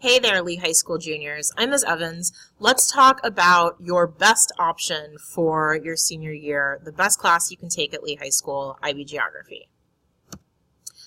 Hey there, Lee High School juniors. I'm Ms. Evans. Let's talk about your best option for your senior year, the best class you can take at Lee High School, IB Geography.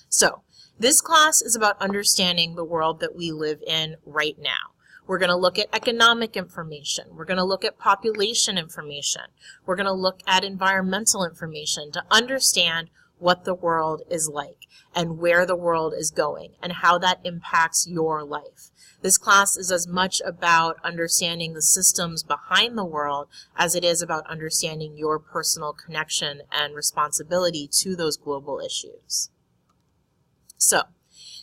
So, this class is about understanding the world that we live in right now. We're going to look at economic information. We're going to look at population information. We're going to look at environmental information to understand what the world is like and where the world is going and how that impacts your life. This class is as much about understanding the systems behind the world as it is about understanding your personal connection and responsibility to those global issues. So,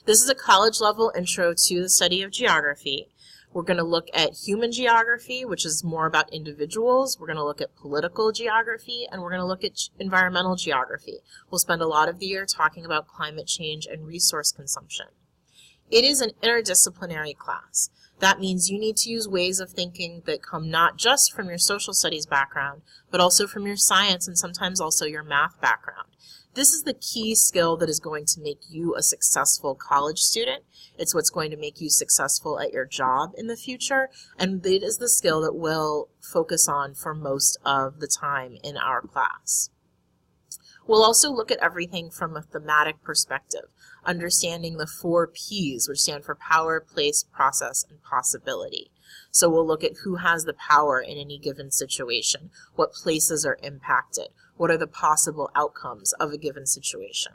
this is a college-level intro to the study of geography. We're going to look at human geography, which is more about individuals. We're going to look at political geography, and we're going to look at environmental geography. We'll spend a lot of the year talking about climate change and resource consumption. It is an interdisciplinary class. That means you need to use ways of thinking that come not just from your social studies background, but also from your science and sometimes also your math background. This is the key skill that is going to make you a successful college student. It's what's going to make you successful at your job in the future, and it is the skill that we'll focus on for most of the time in our class. We'll also look at everything from a thematic perspective, understanding the 4 P's, which stand for power, place, process, and possibility. So we'll look at who has the power in any given situation, what places are impacted, what are the possible outcomes of a given situation.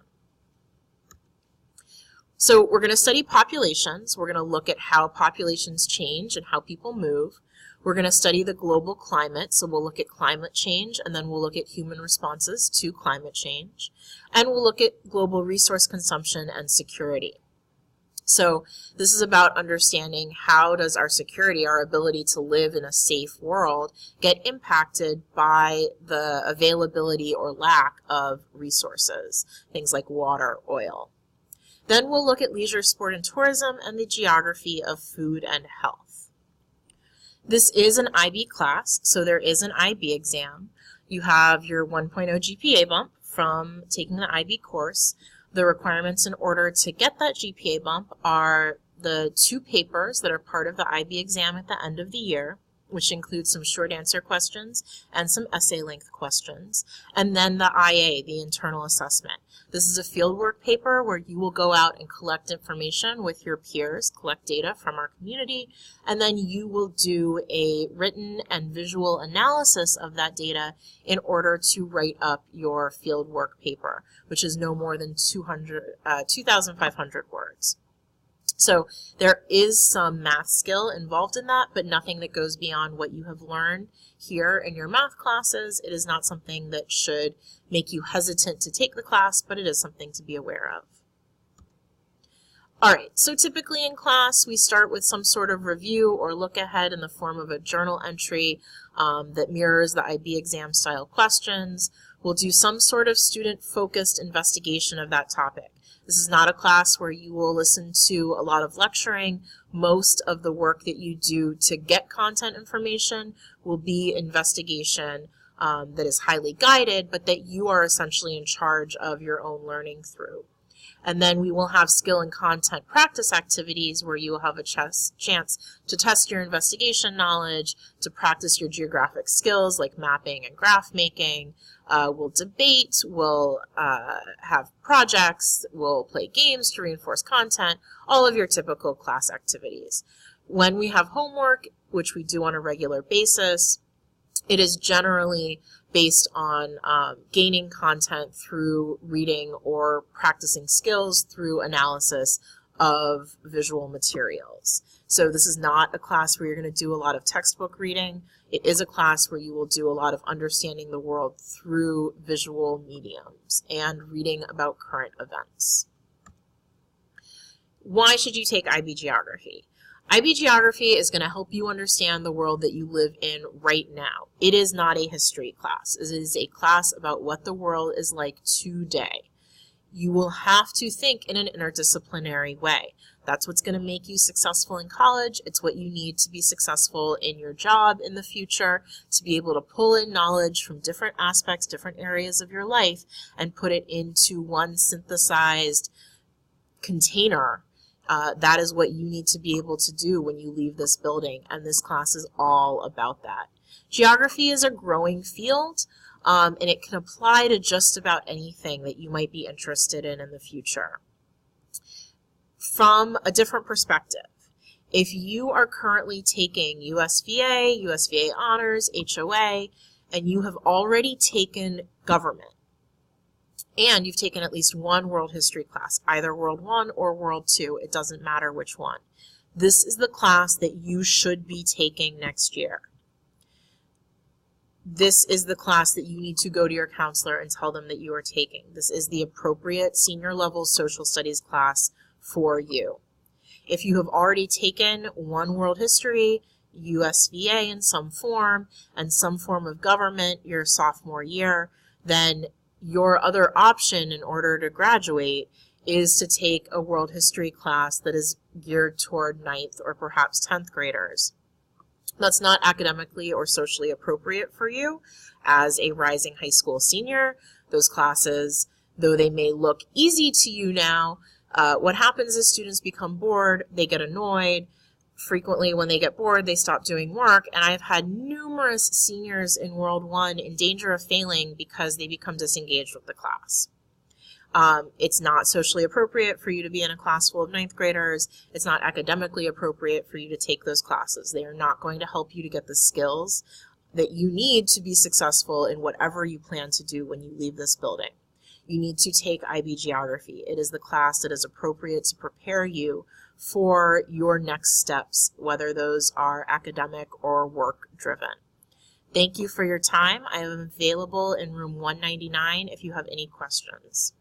So we're going to study populations. We're going to look at how populations change and how people move. We're going to study the global climate, so we'll look at climate change, and then we'll look at human responses to climate change. And we'll look at global resource consumption and security. So this is about understanding how does our security, our ability to live in a safe world, get impacted by the availability or lack of resources, things like water, oil. Then we'll look at leisure, sport, and tourism and the geography of food and health. This is an IB class, so there is an IB exam. You have your 1.0 GPA bump from taking the IB course. The requirements in order to get that GPA bump are the 2 papers that are part of the IB exam at the end of the year, which include some short answer questions and some essay length questions, and then the IA, the internal assessment. This is a fieldwork paper where you will go out and collect information with your peers, collect data from our community, and then you will do a written and visual analysis of that data in order to write up your fieldwork paper, which is no more than 2,500 words. So there is some math skill involved in that, but nothing that goes beyond what you have learned here in your math classes. It is not something that should make you hesitant to take the class, but it is something to be aware of. Alright, so typically in class we start with some sort of review or look ahead in the form of a journal entry that mirrors the IB exam style questions. We'll do some sort of student-focused investigation of that topic. This is not a class where you will listen to a lot of lecturing. Most of the work that you do to get content information will be investigation that is highly guided, but that you are essentially in charge of your own learning through. And then we will have skill and content practice activities where you will have a chance to test your investigation knowledge, to practice your geographic skills like mapping and graph making. We'll debate, we'll have projects, we'll play games to reinforce content, all of your typical class activities. When we have homework, which we do on a regular basis, it is generally based on gaining content through reading or practicing skills through analysis of visual materials. So this is not a class where you're going to do a lot of textbook reading. It is a class where you will do a lot of understanding the world through visual mediums and reading about current events. Why should you take IB Geography? IB Geography is going to help you understand the world that you live in right now. It is not a history class. It is a class about what the world is like today. You will have to think in an interdisciplinary way. That's what's going to make you successful in college. It's what you need to be successful in your job in the future, to be able to pull in knowledge from different aspects, different areas of your life, and put it into one synthesized container That is what you need to be able to do when you leave this building, and this class is all about that. Geography is a growing field, and it can apply to just about anything that you might be interested in the future. From a different perspective, if you are currently taking USVA, USVA Honors, HOA, and you have already taken government, and you've taken at least one world history class, either World 1 or World 2, it doesn't matter which one. This is the class that you should be taking next year. This is the class that you need to go to your counselor and tell them that you are taking. This is the appropriate senior level social studies class for you. If you have already taken one world history, USVA in some form, and some form of government your sophomore year, then your other option in order to graduate is to take a world history class that is geared toward 9th or perhaps 10th graders. That's not academically or socially appropriate for you as a rising high school senior. Those classes, though they may look easy to you now, what happens is students become bored, they get annoyed. Frequently when they get bored, they stop doing work, and I've had numerous seniors in World 1 in danger of failing because they become disengaged with the class. It's not socially appropriate for you to be in a class full of 9th graders. It's not academically appropriate for you to take those classes. They are not going to help you to get the skills that you need to be successful in whatever you plan to do when you leave this building. You need to take IB Geography. It is the class that is appropriate to prepare you for your next steps, whether those are academic or work-driven. Thank you for your time. I am available in room 199 if you have any questions.